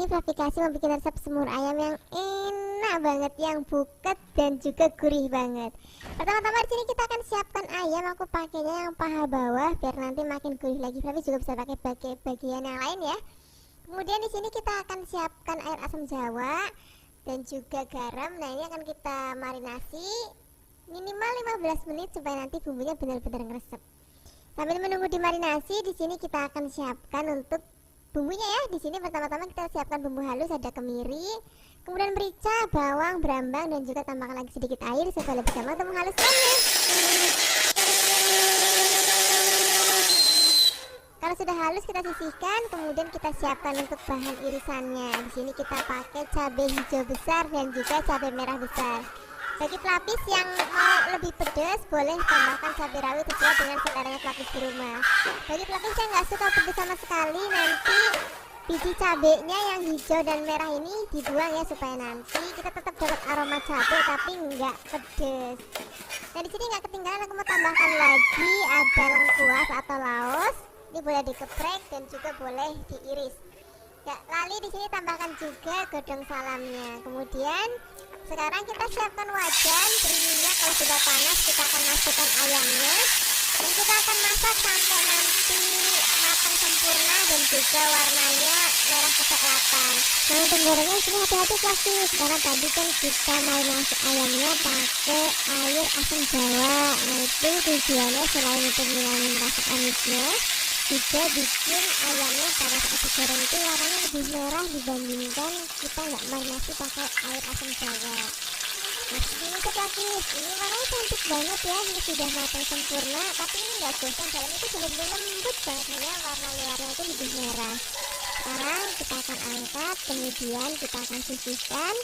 ini Flavikasi mau bikin resep semur ayam yang enak banget, yang buket dan juga gurih banget. Pertama-tama di sini kita akan siapkan ayam. Aku pakainya yang paha bawah biar nanti makin gurih lagi. Flavi juga bisa pakai bagian yang lain ya. Kemudian di sini kita akan siapkan air asam jawa dan juga garam. Nah, ini akan kita marinasi minimal 15 menit supaya nanti bumbunya benar-benar ngeresep. Sambil menunggu dimarinasi, di sini kita akan siapkan untuk bumbunya ya. Di sini pertama-tama kita siapkan bumbu halus, ada kemiri, kemudian merica, bawang, berambang, dan juga tambahkan lagi sedikit air supaya lebih gampang untuk menghaluskannya. Kalau sudah halus kita sisihkan, kemudian kita siapkan untuk bahan irisannya. Di sini kita pakai cabai hijau besar dan juga cabai merah besar. Bagi pelapis yang mau lebih pedas, boleh tambahkan cabai rawit sesuai dengan seleranya pelapis di rumah. Bagi pelapis yang nggak suka pedas sama sekali, nanti biji cabenya yang hijau dan merah ini dibuang ya, supaya nanti kita tetap dapat aroma cabai tapi nggak pedas. Nah, di sini nggak ketinggalan, aku mau tambahkan lagi ada lengkuas atau laos. Ini boleh dikeprek dan juga boleh diiris. Ya, lalu di sini tambahkan juga godong salamnya. Kemudian sekarang kita siapkan wajan, beri minyak. Kalau sudah panas kita akan masukkan ayamnya dan kita akan masak sampai nanti matang sempurna dan juga warnanya merah kecoklatan. Nah, untuk gorengnya sini hati-hati plastik, karena tadi kan kita marinasi ayamnya pakai air asam jawa. Nah, itu tujuannya selain untuk mengurangi rasa anisnya, juga bikin ayamnya pada saat digoreng itu warnanya lebih merah dibandingkan kita nggak marinasi pakai air asam jawa. Nah, ini pelapis, ini warnanya cantik banget ya, ini sudah matang sempurna, tapi ini nggak gosong, dalam itu benar-benar lembut banget ya, warna luarnya itu lebih merah. Sekarang kita akan angkat, kemudian kita akan sisihkan.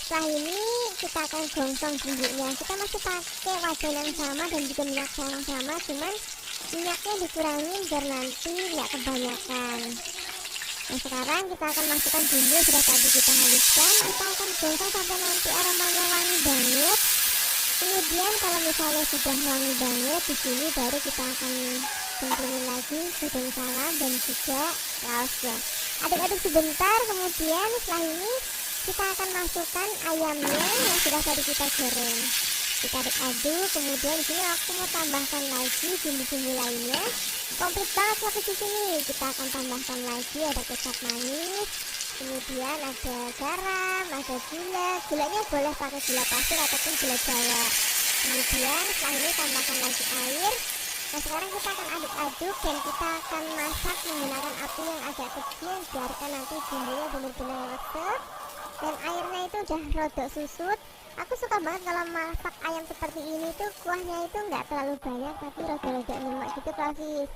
Setelah ini kita akan gongsong bumbunya. Kita masih pakai wajan yang sama dan juga minyak yang sama, cuman minyaknya dikurangin biar nanti nggak kebanyakan. Nah, sekarang kita akan masukkan bumbu yang sudah tadi kita haluskan. Kita akan gongsong sampai nanti aromanya wangi banget. Kemudian kalau misalnya sudah wangi banget, di sini baru kita akan cemplungin lagi godong salam dan juga laosnya. Aduk-aduk sebentar, kemudian setelah ini kita akan masukkan ayamnya yang sudah tadi kita goreng. Kita aduk-aduk, kemudian di sini aku mau tambahkan lagi bumbu-bumbu lainnya. Komplit banget sampai di sini. Kita akan tambahkan lagi ada kecap manis, kemudian ada garam, ada gula. Gulanya boleh pakai gula pasir ataupun gula jawa. Kemudian setelah ini tambahkan lagi air. Nah, sekarang kita akan aduk-aduk dan kita akan masak menggunakan api yang agak kecil, biarkan nanti bumbunya benar-benar meresap dan airnya itu udah rodok susut. Aku suka banget kalau masak ayam seperti ini tuh kuahnya itu nggak terlalu banyak tapi rada-rada nyemak gitu Flavis.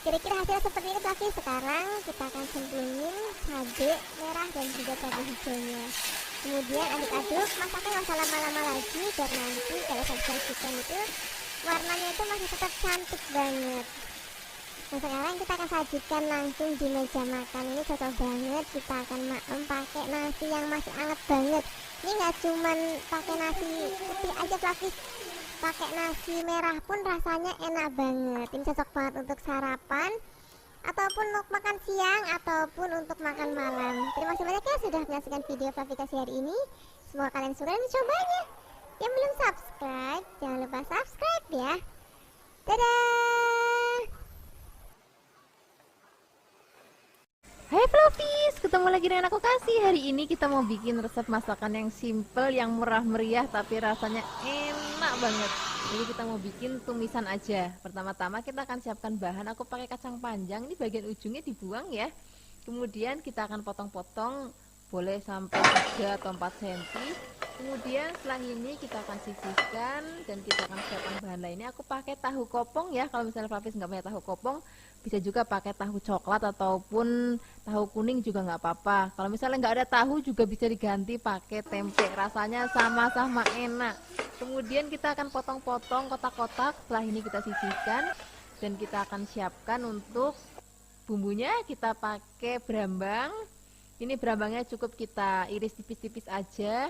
Kira-kira hasilnya seperti ini Flavis. Sekarang kita akan cemplungin cabai merah dan juga cabai hijaunya. Kemudian aduk-aduk, masaknya nggak usah lama-lama lagi biar nanti kalau saya sajikan itu warnanya itu masih tetap cantik banget. Nah, sekarang kita akan sajikan langsung di meja makan. Ini cocok banget, kita akan makan pakai nasi yang masih hangat banget. Ini nggak cuman pakai nasi putih aja Flavis, pakai nasi merah pun rasanya enak banget. Ini cocok banget untuk sarapan ataupun untuk makan siang ataupun untuk makan malam. Terima kasih banyak ya sudah menyaksikan video Flavikasi hari ini. Semoga kalian suka dan mencobanya. Yang belum subscribe, jangan lupa subscribe ya. Dadah. Hai Flavis, ketemu lagi dengan aku Kasih. Hari ini kita mau bikin resep masakan yang simple, yang murah meriah tapi rasanya enak banget. Jadi kita mau bikin tumisan aja. Pertama-tama kita akan siapkan bahan. Aku pakai kacang panjang, ini bagian ujungnya dibuang ya. Kemudian kita akan potong-potong, boleh sampai 3 atau 4 cm. Kemudian setelah ini kita akan sisihkan dan kita akan siapkan bahan lainnya. Aku pakai tahu kopong ya. Kalau misalnya Flavis nggak punya tahu kopong, bisa juga pakai tahu coklat ataupun tahu kuning juga nggak apa-apa. Kalau misalnya nggak ada tahu juga bisa diganti pakai tempe, rasanya sama-sama enak. Kemudian kita akan potong-potong kotak-kotak. Setelah ini kita sisihkan dan kita akan siapkan untuk bumbunya. Kita pakai berambang. Ini berambangnya cukup kita iris tipis-tipis aja.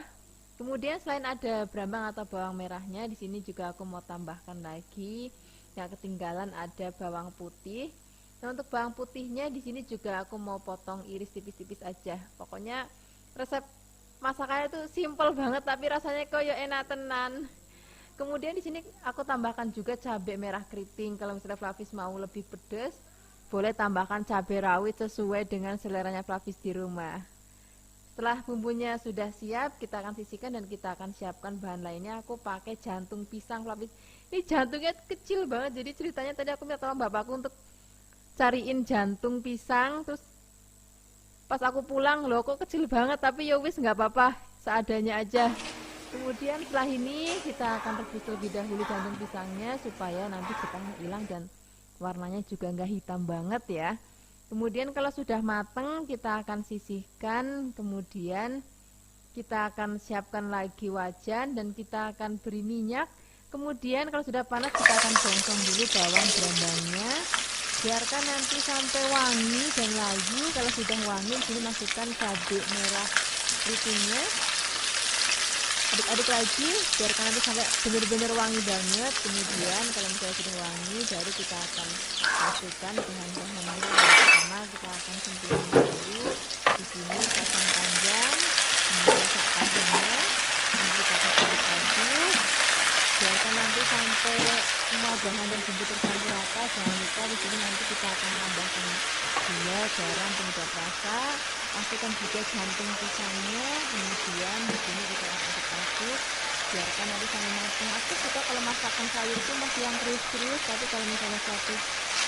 Kemudian selain ada berambang atau bawang merahnya, di sini juga aku mau tambahkan lagi. Yang ketinggalan ada bawang putih. Nah, untuk bawang putihnya di sini juga aku mau potong iris tipis-tipis aja. Pokoknya resep masakannya itu simple banget tapi rasanya koyo enak tenan. Kemudian di sini aku tambahkan juga cabai merah keriting. Kalau misalnya Flavis mau lebih pedas, boleh tambahkan cabai rawit sesuai dengan seleranya Flavis di rumah. Setelah bumbunya sudah siap, kita akan sisihkan dan kita akan siapkan bahan lainnya. Aku pakai jantung pisang Flavis. Ini jantungnya kecil banget, jadi ceritanya tadi aku minta tolong bapakku untuk cariin jantung pisang, terus pas aku pulang loh kok kecil banget, tapi ya wis nggak apa-apa, seadanya aja. Kemudian setelah ini kita akan rebus lebih dahulu jantung pisangnya supaya nanti getahnya hilang dan warnanya juga nggak hitam banget ya. Kemudian kalau sudah mateng kita akan sisihkan, kemudian kita akan siapkan lagi wajan dan kita akan beri minyak. Kemudian kalau sudah panas kita akan gongsong dulu bawang berambangnya. Biarkan nanti sampai wangi dan layu. Kalau sudah wangi, sini masukkan cabai merah keritingnya. Aduk-aduk lagi, biarkan nanti sampai benar-benar wangi banget. Kemudian kalau misalnya sudah wangi, baru kita akan masukkan bahan-bahannya. Pertama kita akan sempurna dulu. Di sini kacang panjang, kemudian sak panjangnya, nanti kita akan aduk-aduk. Biarkan nanti sampai semua bahan dan bumbu tercampur rata. Jangan lupa di sini nanti kita akan tambahkan gula, garam, penyedap rasa. Masukkan juga jantung pisangnya. Kemudian di sini kita akan aduk-aduk. Biarkan nanti sampai matang. Aku suka kalau masakan sayur itu masih yang krius-krius, tapi kalau misalnya satu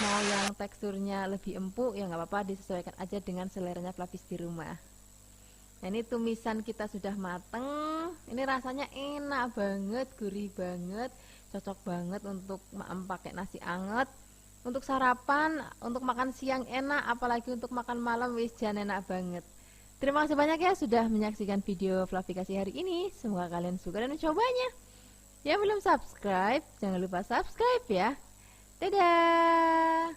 mau yang teksturnya lebih empuk ya nggak apa-apa, disesuaikan aja dengan seleranya Flavis di rumah. Nah, ini tumisan kita sudah mateng. Ini rasanya enak banget, gurih banget, cocok banget untuk pakai nasi anget, untuk sarapan, untuk makan siang enak, apalagi untuk makan malam wis jan enak banget. Terima kasih banyak ya sudah menyaksikan video Flavikasi hari ini. Semoga kalian suka dan mencobanya. Yang belum subscribe, jangan lupa subscribe ya. Dadah.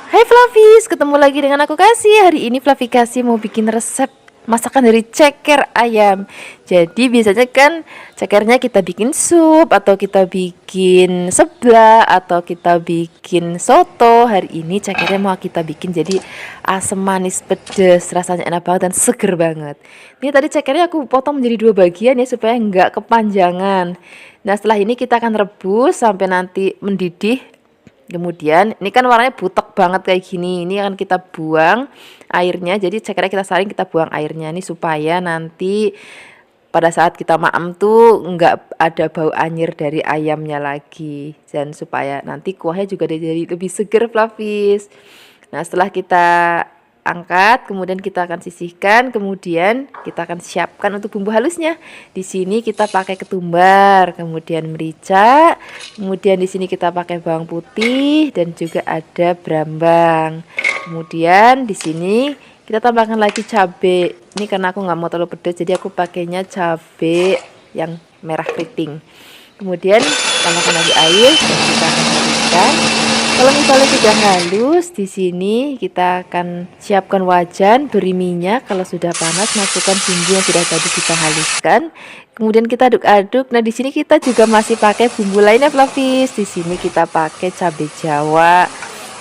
Hai Flavis, ketemu lagi dengan aku Kasih. Hari ini Flavikasi mau bikin resep masakan dari ceker ayam. Jadi biasanya kan cekernya kita bikin sup, atau kita bikin seblak, atau kita bikin soto. Hari ini cekernya mau kita bikin jadi asam manis pedas. Rasanya enak banget dan seger banget. Ini tadi cekernya aku potong menjadi 2 bagian ya supaya nggak kepanjangan. Nah setelah ini kita akan rebus sampai nanti mendidih. Kemudian ini kan warnanya butek banget kayak gini. Ini akan kita buang airnya. Jadi cekernya kita saring, kita buang airnya ini supaya nanti pada saat kita maem tuh nggak ada bau anyir dari ayamnya lagi. Dan supaya nanti kuahnya juga jadi lebih seger Flavis. Nah setelah kita angkat, kemudian kita akan sisihkan, kemudian kita akan siapkan untuk bumbu halusnya. Di sini kita pakai ketumbar, kemudian merica, kemudian di sini kita pakai bawang putih dan juga ada brambang. Kemudian di sini kita tambahkan lagi cabai. Ini karena aku nggak mau terlalu pedas, jadi aku pakainya cabai yang merah keriting. Kemudian tambahkan lagi air dan kita akan haluskan. Kalau misalnya sudah halus, di sini kita akan siapkan wajan, beri minyak. Kalau sudah panas, masukkan bumbu yang sudah tadi kita haluskan. Kemudian kita aduk-aduk. Nah, di sini kita juga masih pakai bumbu lainnya, Flavis. Di sini kita pakai cabai Jawa.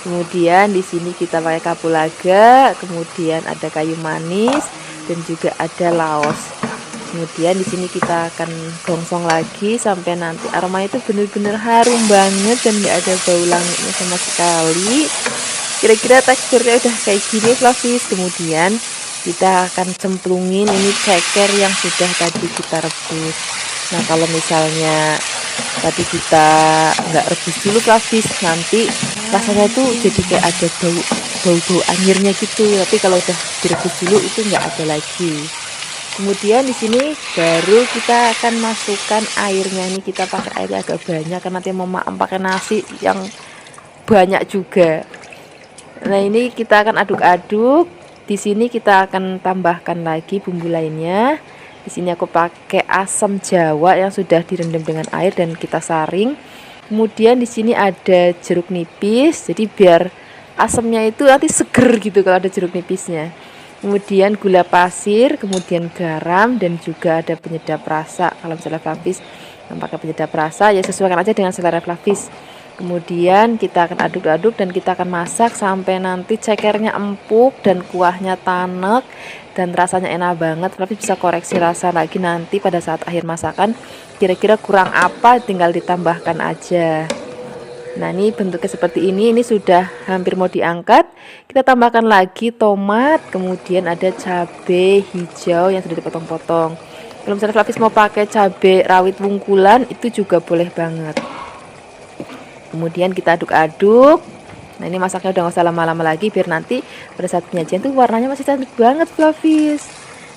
Kemudian di sini kita pakai kapulaga, kemudian ada kayu manis dan juga ada laos. Kemudian di sini kita akan gongsong lagi sampai nanti aromanya itu benar-benar harum banget dan nggak ada bau langitnya sama sekali. Kira-kira teksturnya udah kayak gini Flavis. Kemudian kita akan cemplungin ini ceker yang sudah tadi kita rebus. Nah kalau misalnya tadi kita nggak rebus dulu Flavis, nanti rasanya tuh jadi kayak ada bau anyirnya gitu. Tapi kalau udah direbus dulu itu nggak ada lagi. Kemudian di sini baru kita akan masukkan airnya. Ini kita pakai air agak banyak karena nanti mau maem pakai nasi yang banyak juga. Nah ini kita akan aduk-aduk. Di sini kita akan tambahkan lagi bumbu lainnya. Di sini aku pakai asam Jawa yang sudah direndam dengan air dan kita saring. Kemudian di sini ada jeruk nipis. Jadi biar asamnya itu nanti seger gitu kalau ada jeruk nipisnya. Kemudian gula pasir, kemudian garam dan juga ada penyedap rasa. Kalau misalnya Flavis pakai penyedap rasa ya sesuaikan aja dengan selera Flavis. Kemudian kita akan aduk-aduk dan kita akan masak sampai nanti cekernya empuk dan kuahnya tanek dan rasanya enak banget. Tapi bisa koreksi rasa lagi nanti pada saat akhir masakan, kira-kira kurang apa tinggal ditambahkan aja. Nah, ini bentuknya seperti ini sudah hampir mau diangkat. Kita tambahkan lagi tomat, kemudian ada cabai hijau yang sudah dipotong-potong. Kalau misalnya Flavis mau pakai cabai rawit wungkulan, itu juga boleh banget. Kemudian kita aduk-aduk. Nah, ini masaknya udah gak usah lama-lama lagi, biar nanti pada saat penyajian tuh warnanya masih cantik banget Flavis.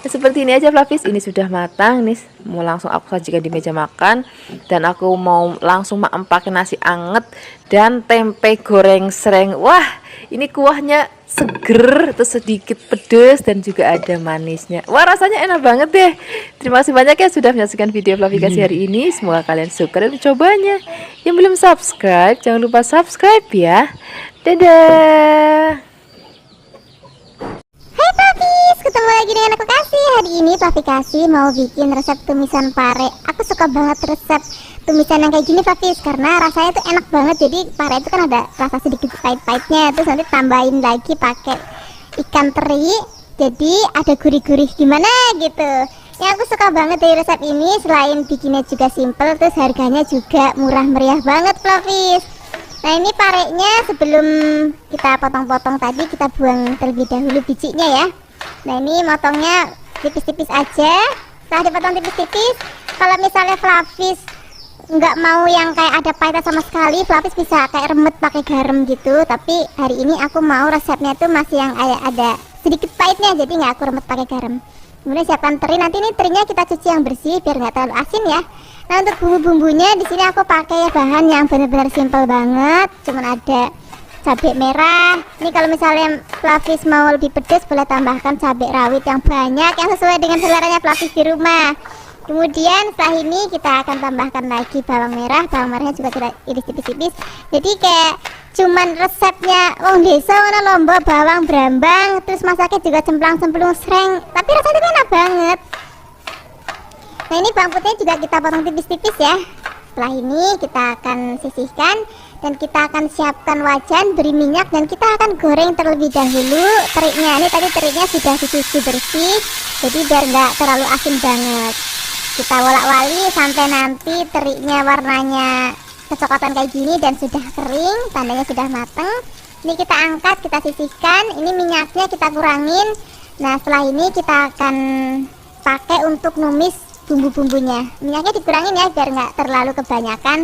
Nah, seperti ini aja Flavis, ini sudah matang nih, mau langsung aku sajikan di meja makan. Dan aku mau langsung maem pakai nasi anget dan tempe goreng sreng. Wah, ini kuahnya seger, terus sedikit pedas dan juga ada manisnya. Wah, rasanya enak banget deh. Terima kasih banyak ya sudah menyaksikan video Flavikasi hari ini. Semoga kalian suka dan mencobanya. Yang belum subscribe, jangan lupa subscribe ya. Dadah. Hai Flavis, ketemu lagi dengan aku Kasih. Hari ini Flavikasi mau bikin resep tumisan pare. Aku suka banget resep tumisan yang kayak gini Flavis, karena rasanya tuh enak banget. Jadi pare itu kan ada rasa sedikit pahit-pahitnya, terus nanti tambahin lagi pakai ikan teri, jadi ada gurih-gurih gimana gitu. Yang aku suka banget dari resep ini, selain bikinnya juga simple, terus harganya juga murah meriah banget Flavis. Nah, ini parenya sebelum kita potong-potong tadi, kita buang terlebih dahulu bijinya ya. Nah, ini motongnya tipis-tipis aja. Setelah dipotong tipis-tipis, kalau misalnya Flavis nggak mau yang kayak ada pahitnya sama sekali, Flavis bisa kayak remet pakai garam gitu. Tapi hari ini aku mau resepnya tuh masih yang ada sedikit pahitnya, jadi nggak aku remet pakai garam. Kemudian siapkan teri. Nanti ini terinya kita cuci yang bersih biar nggak terlalu asin ya. Nah, untuk bumbu-bumbunya di sini aku pakai bahan yang benar-benar simple banget. Cuman ada cabai merah. Ini kalau misalnya Flavis mau lebih pedas, boleh tambahkan cabai rawit yang banyak, yang sesuai dengan seleranya Flavis di rumah. Kemudian setelah ini kita akan tambahkan lagi bawang merah. Bawang merahnya juga kita iris tipis-tipis. Jadi kayak cuman resepnya wong desa mana lomba bawang brambang, terus masaknya juga cemplang-cemplung sreng, tapi rasanya enak banget. Nah, ini bawang putihnya juga kita potong tipis-tipis ya. Setelah ini kita akan sisihkan dan kita akan siapkan wajan, beri minyak, dan kita akan goreng terlebih dahulu terinya. Ini tadi terinya sudah dicuci bersih, jadi biar nggak terlalu asin banget. Kita wolak-wali sampai nanti terinya warnanya kecoklatan kayak gini dan sudah kering, tandanya sudah mateng. Ini kita angkat, kita sisihkan. Ini minyaknya kita kurangin. Nah, setelah ini kita akan pakai untuk numis bumbu-bumbunya. Minyaknya dikurangin ya biar nggak terlalu kebanyakan.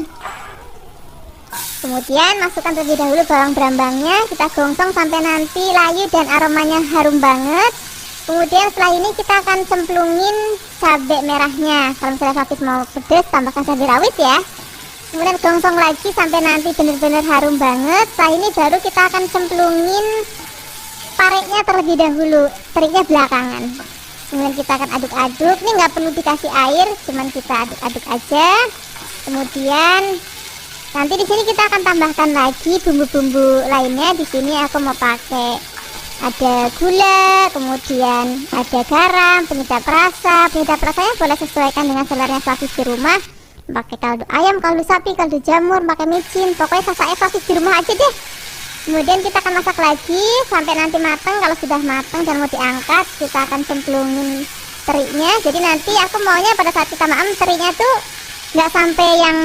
Kemudian masukkan terlebih dahulu bawang brambangnya, kita gongsong sampai nanti layu dan aromanya harum banget. Kemudian setelah ini kita akan cemplungin cabai merahnya. Kalau misalnya Flavis mau pedas, tambahkan cabai rawit ya. Kemudian gongsong lagi sampai nanti benar-benar harum banget. Setelah ini baru kita akan cemplungin parenya terlebih dahulu, terinya belakangan. Kemudian kita akan aduk-aduk. Ini nggak perlu dikasih air, cuman kita aduk-aduk aja. Kemudian nanti di sini kita akan tambahkan lagi bumbu-bumbu lainnya. Di sini aku mau pakai ada gula, kemudian ada garam, penyedap rasa. Penyedap rasanya boleh sesuaikan dengan seleranya Flavis di rumah. Pakai kaldu ayam, kaldu sapi, kaldu jamur, pakai micin, pokoknya sasaknya Flavis di rumah aja deh. Kemudian kita akan masak lagi sampai nanti matang. Kalau sudah matang dan mau diangkat, kita akan cemplungin terinya. Jadi nanti aku maunya pada saat kita maem terinya tuh nggak sampai yang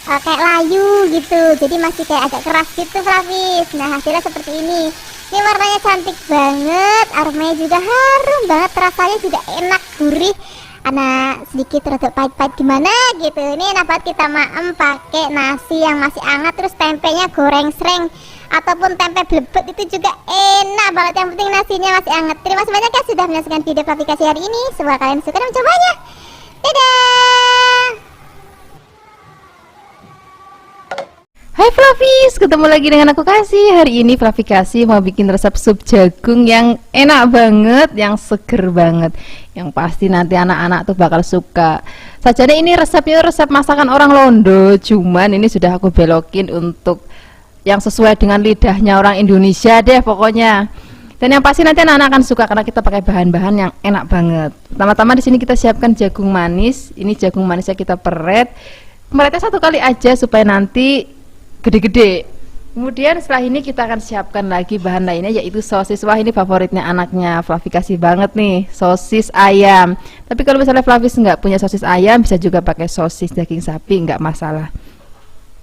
kayak layu gitu, jadi masih kayak agak keras gitu Flavis. Nah, hasilnya seperti ini. Ini warnanya cantik banget, aromanya juga harum banget, rasanya juga enak, gurih, ada sedikit rada pahit-pahit gimana gitu. Ini enak banget kita maem pakai nasi yang masih hangat, terus tempenya goreng sreng ataupun tempe blebet itu juga enak banget. Yang penting nasinya masih hangat. Terima kasih banyak ya sudah menyaksikan video Flavikasi hari ini. Semoga kalian suka dan mencobanya. Dadah. Hai Flavis, ketemu lagi dengan aku Kasih. Hari ini Flavikasi mau bikin resep sup jagung yang enak banget, yang seger banget, yang pasti nanti anak-anak tuh bakal suka. Sajane ini resepnya resep masakan orang Londo, cuman ini sudah aku belokin untuk yang sesuai dengan lidahnya orang Indonesia deh pokoknya. Dan yang pasti nanti anak-anak akan suka karena kita pakai bahan-bahan yang enak banget. Pertama-tama di sini kita siapkan jagung manis. Ini jagung manisnya kita peret. Meretnya 1 kali aja supaya nanti gede-gede. Kemudian setelah ini kita akan siapkan lagi bahan lainnya, yaitu sosis. Wah, ini favoritnya anaknya Fluffy, kasih banget nih, sosis ayam. Tapi kalau misalnya Fluffy nggak punya sosis ayam, bisa juga pakai sosis daging sapi, nggak masalah.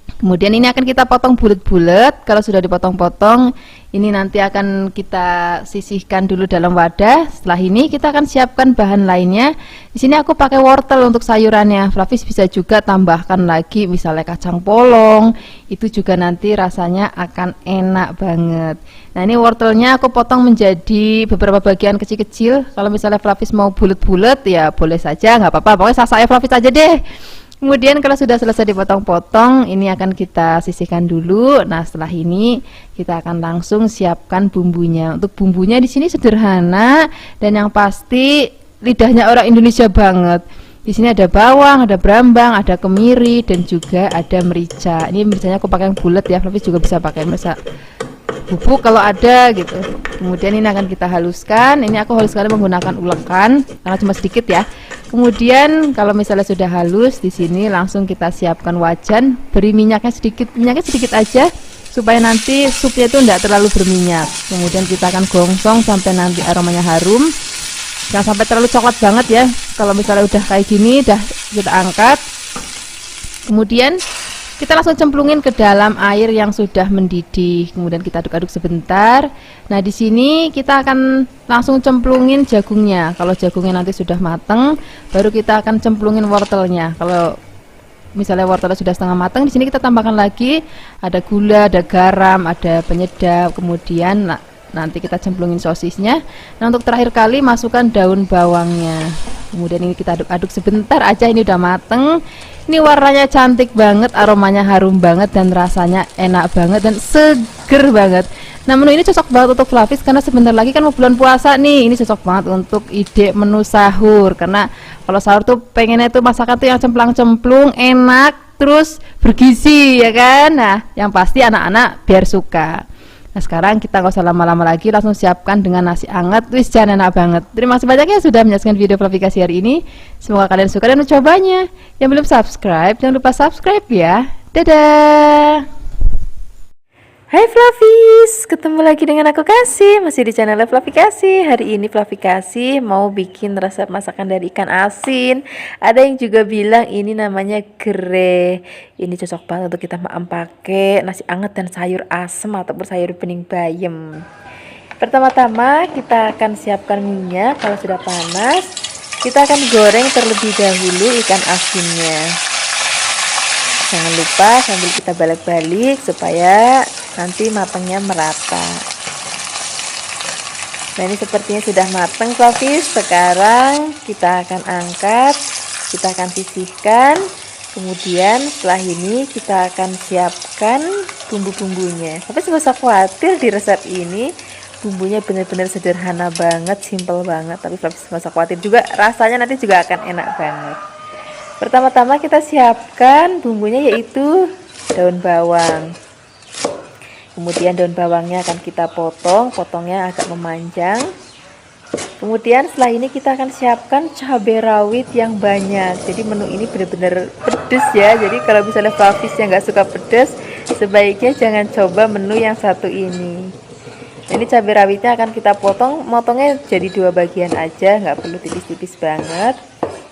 Kemudian ini akan kita potong bulat-bulat. Kalau sudah dipotong-potong, ini nanti akan kita sisihkan dulu dalam wadah. Setelah ini kita akan siapkan bahan lainnya. Di sini aku pakai wortel untuk sayurannya. Fluffy bisa juga tambahkan lagi misalnya kacang polong. Itu juga nanti rasanya akan enak banget. Nah, ini wortelnya aku potong menjadi beberapa bagian kecil-kecil. Kalau misalnya Fluffy mau bulat-bulat ya boleh saja, nggak apa-apa. Pokoknya sasanya Fluffy aja deh. Kemudian kalau sudah selesai dipotong-potong, ini akan kita sisihkan dulu. Nah, setelah ini kita akan langsung siapkan bumbunya. Untuk bumbunya di sini sederhana dan yang pasti lidahnya orang Indonesia banget. Di sini ada bawang, ada brambang, ada kemiri dan juga ada merica. Ini mericanya aku pakai yang bulat ya, tapi juga bisa pakai merica bubuk kalau ada gitu. Kemudian ini akan kita haluskan. Ini aku haluskan menggunakan ulekan karena cuma sedikit ya. Kemudian kalau misalnya sudah halus, di sini langsung kita siapkan wajan, beri minyaknya sedikit aja supaya nanti supnya itu tidak terlalu berminyak. Kemudian kita akan gongsong sampai nanti aromanya harum. Jangan sampai terlalu coklat banget ya. Kalau misalnya udah kayak gini, dah kita angkat. Kemudian kita langsung cemplungin ke dalam air yang sudah mendidih. Kemudian kita aduk-aduk sebentar. Nah, di sini kita akan langsung cemplungin jagungnya. Kalau jagungnya nanti sudah mateng, baru kita akan cemplungin wortelnya. Kalau misalnya wortelnya sudah setengah mateng, di sini kita tambahkan lagi ada gula, ada garam, ada penyedap. Kemudian nanti kita cemplungin sosisnya. Nah, untuk terakhir kali masukkan daun bawangnya. Kemudian ini kita aduk-aduk sebentar aja, ini udah mateng. Ini warnanya cantik banget, aromanya harum banget dan rasanya enak banget dan seger banget. Nah, menu ini cocok banget untuk Fluffy karena sebentar lagi kan mau bulan puasa nih. Ini cocok banget untuk ide menu sahur karena kalau sahur tuh pengennya tuh masakan tuh yang cemplang-cemplung, enak, terus bergizi ya kan. Nah, yang pasti anak-anak biar suka. Nah, sekarang kita nggak usah lama-lama lagi, langsung siapkan dengan nasi hangat. Wis, jangan enak banget. Terima kasih banyak ya sudah menyaksikan video Fluffy hari ini. Semoga kalian suka dan mencobanya. Yang belum subscribe, jangan lupa subscribe ya. Dadah. Hai Fluffies, ketemu lagi dengan aku Kasih, masih di channel Fluffy Kasih. Hari ini Fluffy Kasih mau bikin resep masakan dari ikan asin. Ada yang juga bilang ini namanya gere. Ini cocok banget untuk kita makan pakai nasi anget dan sayur asem ataupun sayur bening bayam. Pertama-tama kita akan siapkan minyak. Kalau sudah panas, kita akan goreng terlebih dahulu ikan asinnya. Jangan lupa sambil kita balik-balik supaya nanti matangnya merata. Nah, ini sepertinya sudah matang Fluffy. Sekarang kita akan angkat, kita akan sisihkan. Kemudian setelah ini kita akan siapkan bumbu-bumbunya. Tapi nggak usah khawatir, di resep ini bumbunya benar-benar sederhana banget, simple banget. Tapi Fluffy nggak usah khawatir juga, rasanya nanti juga akan enak banget. Pertama-tama kita siapkan bumbunya, yaitu daun bawang. Kemudian daun bawangnya akan kita potongnya agak memanjang. Kemudian setelah ini kita akan siapkan cabai rawit yang banyak. Jadi menu ini benar-benar pedas ya. Jadi kalau misalnya Fluffy yang nggak suka pedas, sebaiknya jangan coba menu yang satu ini. Ini cabai rawitnya akan kita motongnya jadi 2 bagian aja, nggak perlu tipis-tipis banget.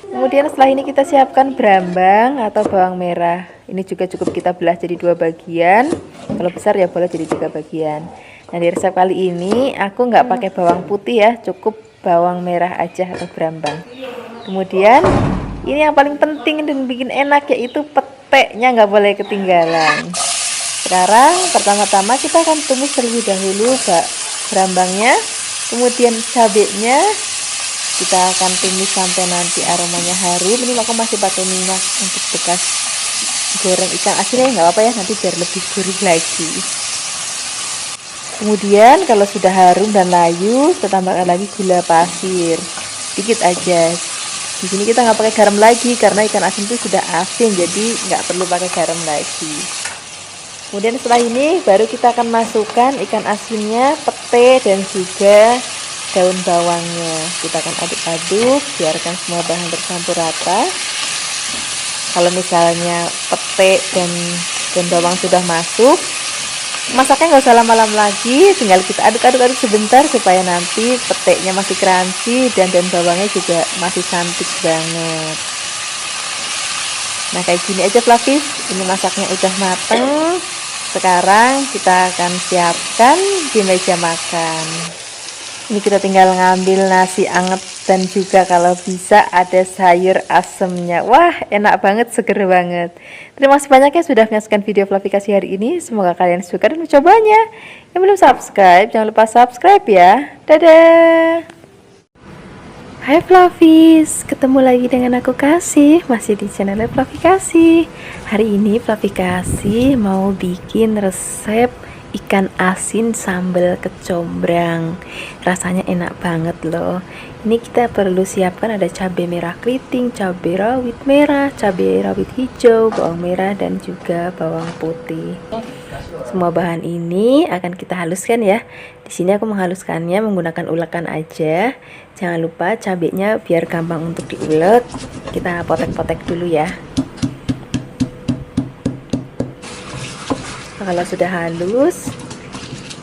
Kemudian setelah ini kita siapkan brambang atau bawang merah. Ini juga cukup kita belah jadi 2 bagian. Kalau besar ya boleh jadi 3 bagian. Nah, di resep kali ini aku nggak pakai bawang putih ya, cukup bawang merah aja atau brambang. Kemudian ini yang paling penting dan bikin enak, yaitu petenya nggak boleh ketinggalan. Sekarang pertama-tama kita akan tumis terlebih dahulu brambangnya, kemudian cabenya. Kita akan tumis sampai nanti aromanya harum. Ini aku masih pakai minyak untuk bekas goreng ikan asinnya, nggak apa-apa ya, nanti biar lebih gurih lagi. Kemudian kalau sudah harum dan layu, kita tambahkan lagi gula pasir dikit aja. Di sini kita nggak pakai garam lagi karena ikan asin itu sudah asin, jadi nggak perlu pakai garam lagi. Kemudian setelah ini baru kita akan masukkan ikan asinnya, pete dan juga daun bawangnya. Kita akan aduk-aduk, biarkan semua bahan bercampur rata. Kalau misalnya pete dan dan bawang sudah masuk. Masaknya nggak usah lama-lama lagi, tinggal kita aduk-aduk sebentar supaya nanti peteknya masih crunchy dan bawangnya juga masih cantik banget. Nah kayak gini aja Flavis, ini masaknya udah mateng. Sekarang kita akan siapkan di meja makan. Ini kita tinggal ngambil nasi anget dan juga kalau bisa ada sayur asemnya. Wah enak banget, seger banget. Terima kasih banyak ya sudah menyaksikan video Flavikasi hari ini. Semoga kalian suka dan mencobanya. Yang belum subscribe jangan lupa subscribe ya. Dadah. Hai Flavis, ketemu lagi dengan aku Kasih, masih di channel Flavikasi. Hari ini Flavikasi mau bikin resep ikan asin sambal kecombrang. Rasanya enak banget loh. Ini kita perlu siapkan ada cabai merah keriting, cabai rawit merah, cabai rawit hijau, bawang merah dan juga bawang putih. Semua bahan ini akan kita haluskan ya. Di sini aku menghaluskannya menggunakan ulekan aja. Jangan lupa cabainya biar gampang untuk diulek. Kita potek-potek dulu ya. Kalau sudah halus,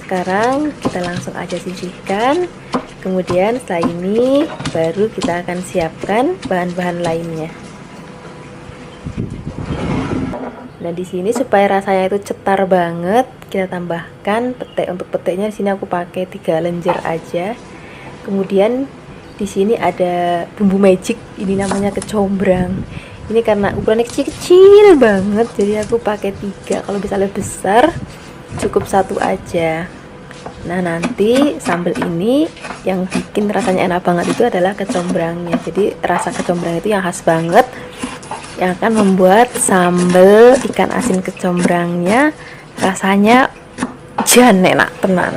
sekarang kita langsung aja sisihkan. Kemudian setelah ini baru kita akan siapkan bahan-bahan lainnya. Nah di sini supaya rasanya itu cetar banget, kita tambahkan petai. Untuk petainya di sini aku pakai 3 lenjer aja. Kemudian di sini ada bumbu magic, ini namanya kecombrang. Ini karena ukurannya kecil-kecil banget, jadi aku pakai 3. Kalau misalnya besar cukup 1 aja. Nah nanti sambal ini yang bikin rasanya enak banget itu adalah kecombrangnya. Jadi rasa kecombrang itu yang khas banget, yang akan membuat sambal ikan asin kecombrangnya rasanya jan enak tenan.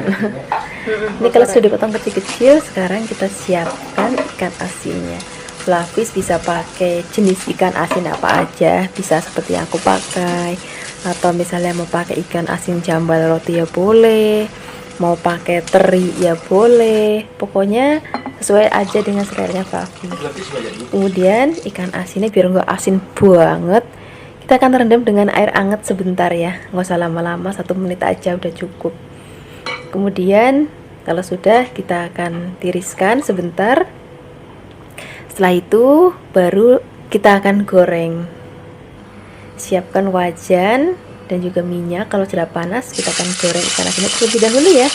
Ini kalau sudah dipotong kecil-kecil, sekarang kita siapkan ikan asinnya. Flavis bisa pakai jenis ikan asin apa aja, bisa seperti yang aku pakai, atau misalnya mau pakai ikan asin jambal roti ya boleh, mau pakai teri ya boleh, pokoknya sesuai aja dengan seleranya Flavis. Kemudian ikan asinnya biar nggak asin banget, kita akan rendam dengan air hangat sebentar ya, nggak usah lama-lama, 1 menit aja udah cukup. Kemudian kalau sudah kita akan tiriskan sebentar. Setelah itu baru kita akan goreng. Siapkan wajan dan juga minyak. Kalau sudah panas kita akan goreng ikan asinnya terlebih dahulu ya.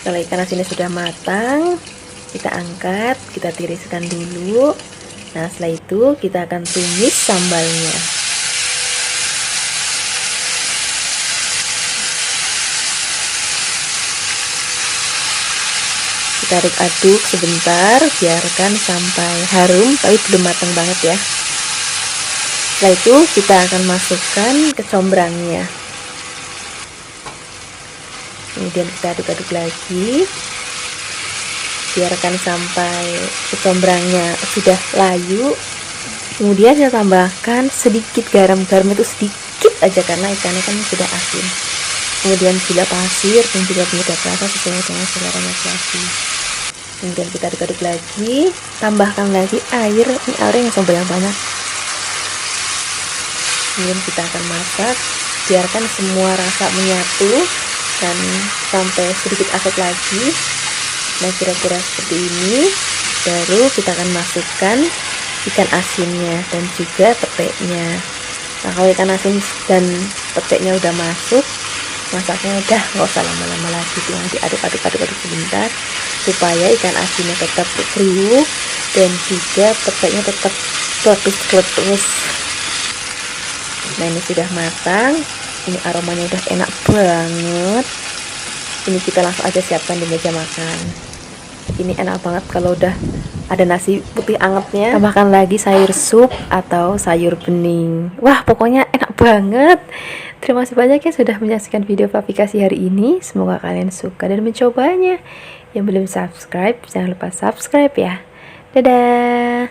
Kalau ikan asinnya sudah matang, kita angkat, kita tiriskan dulu. Nah setelah itu kita akan tumis sambalnya. Kita aduk-aduk sebentar, biarkan sampai harum, tapi belum matang banget ya. Setelah itu kita akan masukkan kecombrangnya. Kemudian kita aduk-aduk lagi, biarkan sampai kecombrangnya sudah layu. Kemudian kita tambahkan sedikit garam itu sedikit aja karena ikannya kan sudah asin. Kemudian gula pasir dan juga penyedap rasa sesuai dengan seleranya Flavis. Kemudian kita aduk-aduk lagi, tambahkan lagi air, ini airnya yang banyak. Kemudian kita akan masak, biarkan semua rasa menyatu dan sampai sedikit asap lagi. Nah kira-kira seperti ini. Baru kita akan masukkan ikan asinnya dan juga peteknya. Nah kalau ikan asin dan peteknya udah masuk, masaknya udah nggak usah lama-lama lagi, tinggal diaduk-aduk sebentar supaya ikan asinnya tetap kriuk dan juga peteknya tetap kletus. Nah ini sudah matang. Ini aromanya udah enak banget. Ini kita langsung aja siapkan di meja makan. Ini enak banget kalau udah ada nasi putih angetnya, tambahkan lagi sayur sup atau sayur bening. Wah, pokoknya enak banget. Terima kasih banyak ya sudah menyaksikan video aplikasi hari ini. Semoga kalian suka dan mencobanya. Yang belum subscribe, jangan lupa subscribe ya. Dadah.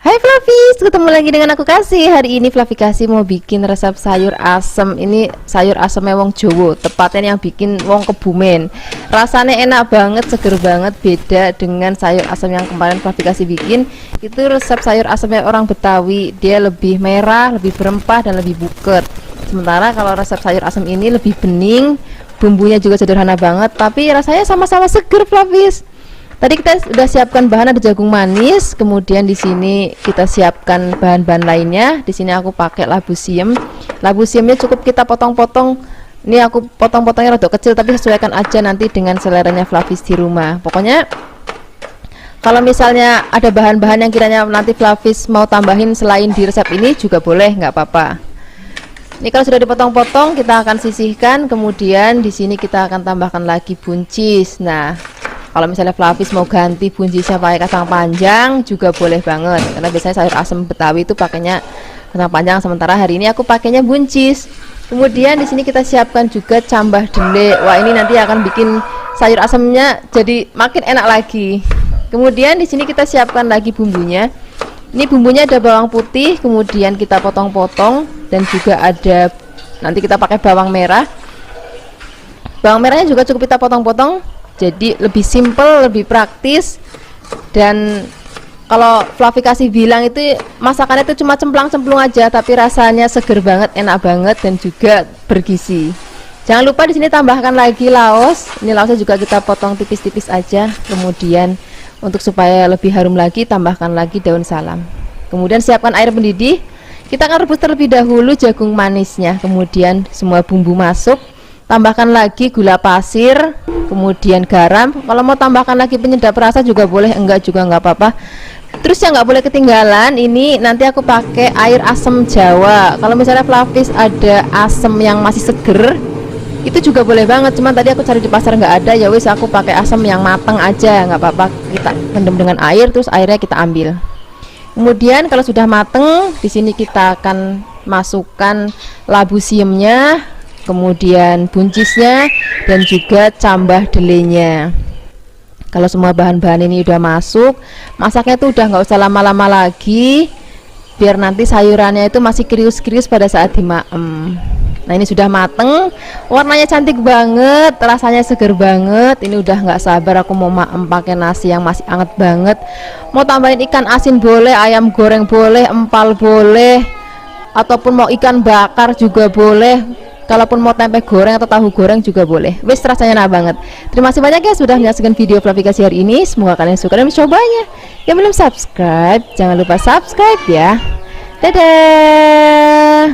Hai Fluffies, ketemu lagi dengan aku Kasih. Hari ini Fluffy Kasih mau bikin resep sayur asem. Ini sayur asemnya wong Jowo, tepatnya yang bikin wong Kebumen. Rasanya enak banget, seger banget, beda dengan sayur asem yang kemarin Fluffy Kasih bikin. Itu resep sayur asemnya orang Betawi, dia lebih merah, lebih berempah dan lebih buket. Sementara kalau resep sayur asem ini lebih bening, bumbunya juga sederhana banget, tapi rasanya sama-sama seger Fluffies. Tadi kita sudah siapkan bahan, ada jagung manis, kemudian di sini kita siapkan bahan-bahan lainnya. Di sini aku pakai labu siam. Labu siamnya cukup kita potong-potong. Ini aku potong-potongnya rada kecil, tapi sesuaikan aja nanti dengan seleranya Fluffies di rumah. Pokoknya kalau misalnya ada bahan-bahan yang kiranya nanti Fluffies mau tambahin selain di resep ini juga boleh, nggak apa-apa. Ini kalau sudah dipotong-potong kita akan sisihkan, kemudian di sini kita akan tambahkan lagi buncis. Nah, kalau misalnya Fluffies mau ganti buncisnya pakai kacang panjang juga boleh banget, karena biasanya sayur asem Betawi itu pakainya kacang panjang, sementara hari ini aku pakainya buncis. Kemudian di sini kita siapkan juga cambah dele. Wah, ini nanti akan bikin sayur asemnya jadi makin enak lagi. Kemudian di sini kita siapkan lagi bumbunya. Ini bumbunya ada bawang putih, kemudian kita potong-potong, dan juga ada nanti kita pakai bawang merah. Bawang merahnya juga cukup kita potong-potong. Jadi lebih simple, lebih praktis. Dan kalau Fluffy Kasih bilang itu masakannya itu cuma cemplang-cemplung aja, tapi rasanya seger banget, enak banget, dan juga bergizi. Jangan lupa di sini tambahkan lagi laos. Ini laosnya juga kita potong tipis-tipis aja. Kemudian untuk supaya lebih harum lagi, tambahkan lagi daun salam. Kemudian siapkan air mendidih. Kita akan rebus terlebih dahulu jagung manisnya. Kemudian semua bumbu masuk. Tambahkan lagi gula pasir, kemudian garam. Kalau mau tambahkan lagi penyedap rasa juga boleh, enggak juga enggak apa-apa. Terus yang nggak boleh ketinggalan, ini nanti aku pakai air asam Jawa. Kalau misalnya Fluffies ada asam yang masih seger, itu juga boleh banget. Cuman tadi aku cari di pasar nggak ada, ya wis aku pakai asam yang matang aja, nggak apa-apa. Kita rendam dengan air, terus airnya kita ambil. Kemudian kalau sudah mateng, di sini kita akan masukkan labu siamnya, kemudian buncisnya, dan juga cambah delenya. Kalau semua bahan-bahan ini udah masuk, masaknya tuh udah nggak usah lama-lama lagi, biar nanti sayurannya itu masih krius-krius pada saat dimaem. Nah, ini sudah mateng, warnanya cantik banget, rasanya seger banget. Ini udah nggak sabar aku mau maem pakai nasi yang masih anget banget. Mau tambahin ikan asin boleh, ayam goreng boleh, empal boleh, ataupun mau ikan bakar juga boleh. Kalaupun mau tempe goreng atau tahu goreng juga boleh. Wis, rasanya enak banget. Terima kasih banyak ya sudah menyaksikan video Fluffy Kasih hari ini. Semoga kalian suka dan mencobanya. Yang belum subscribe, jangan lupa subscribe ya. Dadah.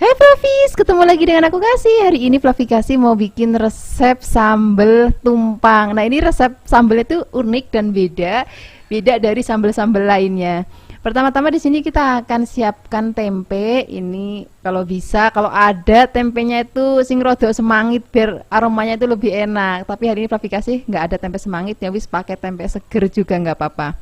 Hai Fluffies, ketemu lagi dengan aku Kasih. Hari ini Fluffy Kasih mau bikin resep sambal tumpang. Nah, ini resep sambalnya itu unik dan beda dari sambal-sambal lainnya. Pertama-tama di sini kita akan siapkan tempe. Ini kalau bisa, kalau ada tempenya itu sing rada semangit biar aromanya itu lebih enak. Tapi hari ini Fluffy Kasih nggak ada tempe semangit, ya wis pakai tempe seger juga nggak apa-apa.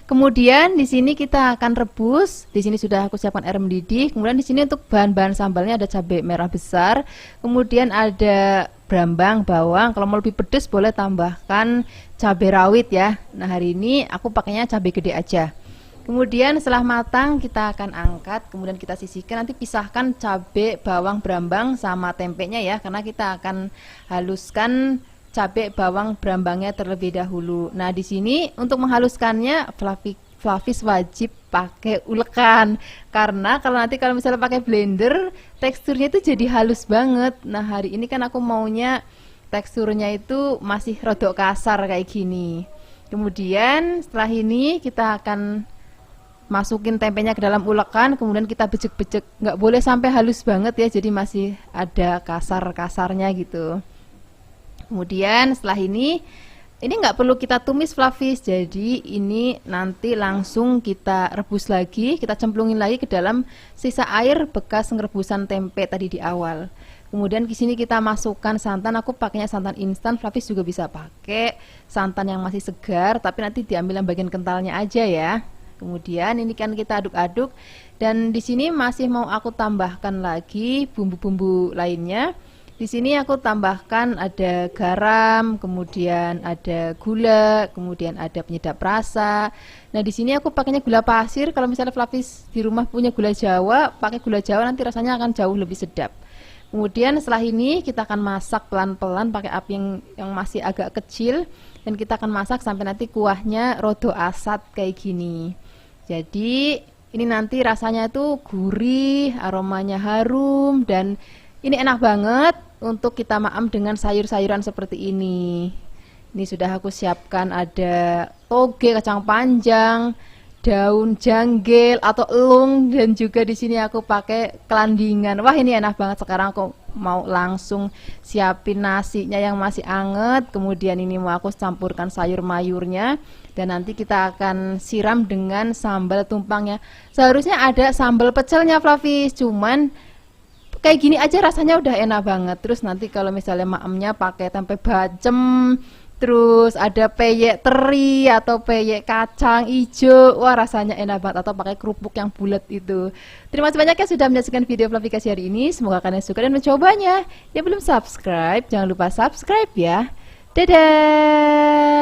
Kemudian di sini kita akan rebus. Di sini sudah aku siapkan air mendidih. Kemudian di sini untuk bahan-bahan sambalnya ada cabai merah besar, kemudian ada brambang, bawang. Kalau mau lebih pedas boleh tambahkan cabai rawit ya. Nah, hari ini aku pakainya cabai gede aja. Kemudian setelah matang kita akan angkat, kemudian kita sisihkan. Nanti pisahkan cabai, bawang, brambang sama tempenya ya, karena kita akan haluskan cabai, bawang, brambangnya terlebih dahulu. Nah, di sini untuk menghaluskannya Fluffies wajib pakai ulekan, karena kalau misalnya pakai blender teksturnya itu jadi halus banget. Nah, hari ini kan aku maunya teksturnya itu masih rodok kasar kayak gini. Kemudian setelah ini kita akan masukin tempenya ke dalam ulekan, kemudian kita becek-becek, nggak boleh sampai halus banget ya, jadi masih ada kasar-kasarnya gitu. Kemudian setelah ini nggak perlu kita tumis Fluffies, jadi ini nanti langsung kita rebus lagi, kita cemplungin lagi ke dalam sisa air bekas ngerebusan tempe tadi di awal. Kemudian di sini kita masukkan santan, aku pakainya santan instan, Flavis juga bisa pakai santan yang masih segar, tapi nanti diambil yang bagian kentalnya aja ya. Kemudian ini kan kita aduk-aduk, dan di sini masih mau aku tambahkan lagi bumbu-bumbu lainnya. Di sini aku tambahkan ada garam, kemudian ada gula, kemudian ada penyedap rasa. Nah, di sini aku pakainya gula pasir. Kalau misalnya Flavis di rumah punya gula Jawa, pakai gula Jawa nanti rasanya akan jauh lebih sedap. Kemudian setelah ini kita akan masak pelan-pelan pakai api yang masih agak kecil, dan kita akan masak sampai nanti kuahnya rodo asat kayak gini. Jadi ini nanti rasanya itu gurih, aromanya harum, dan ini enak banget untuk kita maam dengan sayur-sayuran seperti ini. Ini sudah aku siapkan ada toge, kacang panjang, daun janggel atau elung, dan juga di sini aku pakai kelandingan. Wah, ini enak banget. Sekarang aku mau langsung siapin nasinya yang masih anget. Kemudian ini mau aku campurkan sayur mayurnya, dan nanti kita akan siram dengan sambal tumpangnya. Seharusnya ada sambal pecelnya Flavis, cuman kayak gini aja rasanya udah enak banget. Terus nanti kalau misalnya maemnya pakai tempe bacem, terus ada peyek teri atau peyek kacang ijo, wah rasanya enak banget. Atau pakai kerupuk yang bulat itu. Terima kasih banyak ya sudah menyaksikan video Flavikasi hari ini. Semoga kalian suka dan mencobanya. Yang belum subscribe, jangan lupa subscribe ya. Dadah.